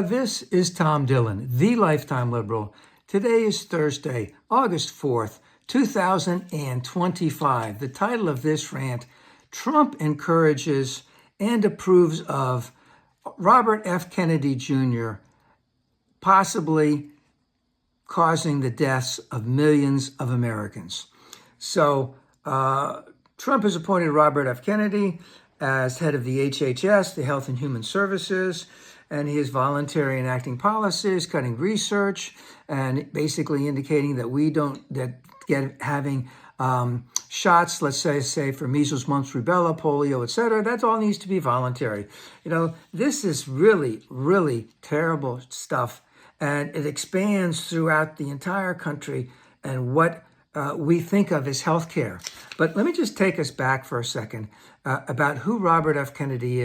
This is Tom Dillon, the Lifetime Liberal. Today is Thursday, August 4th, 2025. The title of this rant, Trump encourages and approves of Robert F. Kennedy Jr. possibly causing the deaths of millions of Americans. So Trump has appointed Robert F. Kennedy as head of the HHS, the Health and Human Services, and he is voluntary enacting policies, cutting research, and basically indicating that having shots, let's say for measles, mumps, rubella, polio, etc., that all needs to be voluntary. This is really, really terrible stuff, and it expands throughout the entire country and what we think of as healthcare. But let me just take us back for a second about who Robert F. Kennedy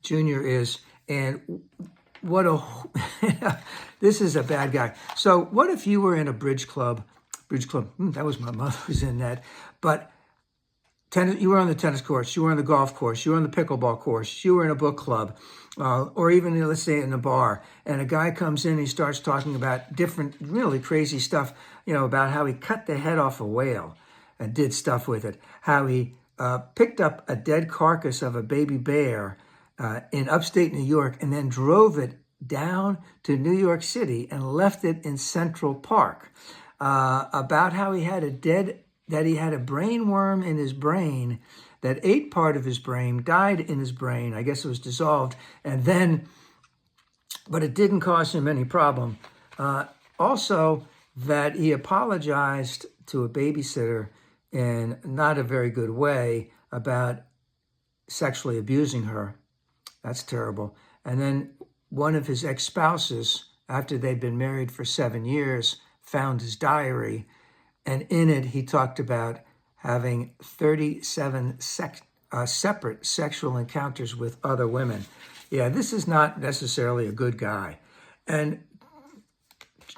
Jr. is, and this is a bad guy. So what if you were in a bridge club, that was my mother who's in that, but you were on the tennis course, you were on the golf course, you were on the pickleball course, you were in a book club, or even, let's say, in a bar, and a guy comes in and he starts talking about different really crazy stuff, about how he cut the head off a whale and did stuff with it, how he picked up a dead carcass of a baby bear in upstate New York and then drove it down to New York City and left it in Central Park, about how he had a brain worm in his brain that ate part of his brain, died in his brain. I guess it was dissolved, but it didn't cause him any problem. Also, that he apologized to a babysitter in not a very good way about sexually abusing her. That's terrible. And then one of his ex-spouses, after they'd been married for 7 years, found his diary, and in it he talked about having 37 separate sexual encounters with other women. Yeah, this is not necessarily a good guy. And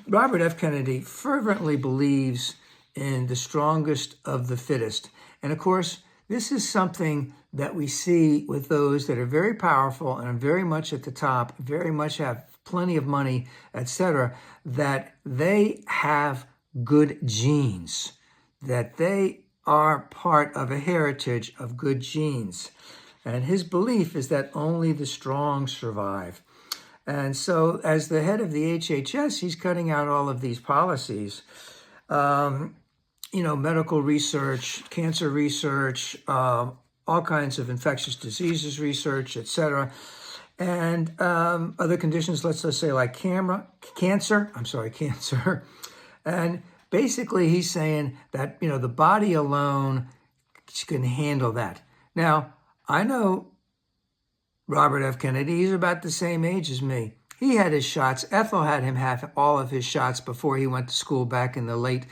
Robert F. Kennedy fervently believes in the strongest of the fittest. And of course, this is something that we see with those that are very powerful and are very much at the top, very much have plenty of money, etc., that they have good genes, that they are part of a heritage of good genes. And his belief is that only the strong survive. And so as the head of the HHS, he's cutting out all of these policies, medical research, cancer research, all kinds of infectious diseases research, etc., and other conditions, let's just say like cancer. And basically he's saying that, the body alone can handle that. Now, I know Robert F. Kennedy, he's about the same age as me. He had his shots. Ethel had him have all of his shots before he went to school back in the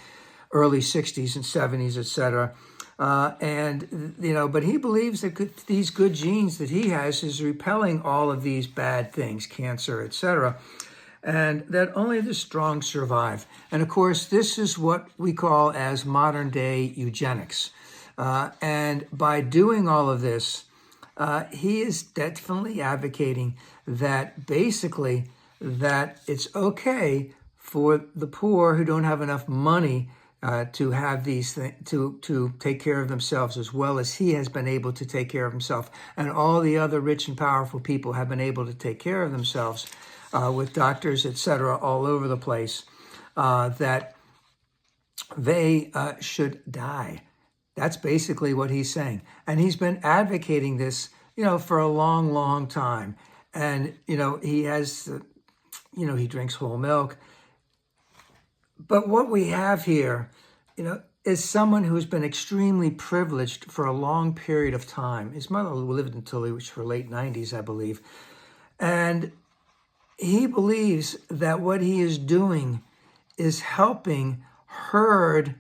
early 60s and 70s, etc. But he believes that these good genes that he has is repelling all of these bad things, cancer, etc., and that only the strong survive. And of course, this is what we call as modern day eugenics. And by doing all of this, he is definitely advocating that basically that it's okay for the poor who don't have enough money to have these things, to take care of themselves as well as he has been able to take care of himself. And all the other rich and powerful people have been able to take care of themselves with doctors, etc., all over the place, that they should die. That's basically what he's saying. And he's been advocating this, for a long, long time. And, he has, he drinks whole milk. But what we have here, is someone who's been extremely privileged for a long period of time. His mother lived until he was her late 90s, I believe. And he believes that what he is doing is helping herd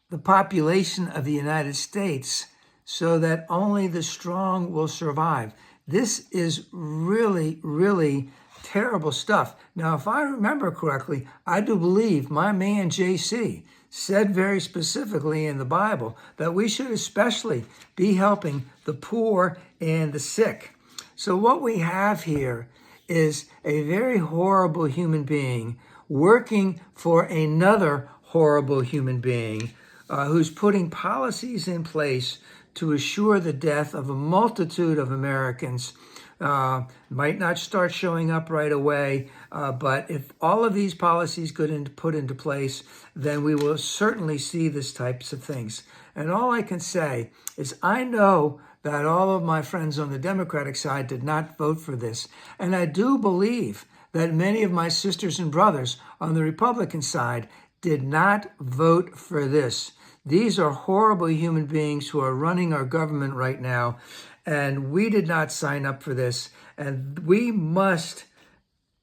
the population of the United States so that only the strong will survive. This is really, really terrible stuff. Now, if I remember correctly, I do believe my man JC said very specifically in the Bible that we should especially be helping the poor and the sick. So what we have here is a very horrible human being working for another horrible human being who's putting policies in place to assure the death of a multitude of Americans. Might not start showing up right away, but if all of these policies get put into place, then we will certainly see these types of things. And all I can say is I know that all of my friends on the Democratic side did not vote for this. And I do believe that many of my sisters and brothers on the Republican side did not vote for this. These are horrible human beings who are running our government right now, and we did not sign up for this, and we must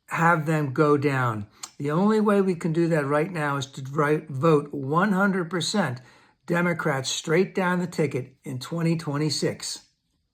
have them go down. The only way we can do that right now is to vote 100% Democrats straight down the ticket in 2026.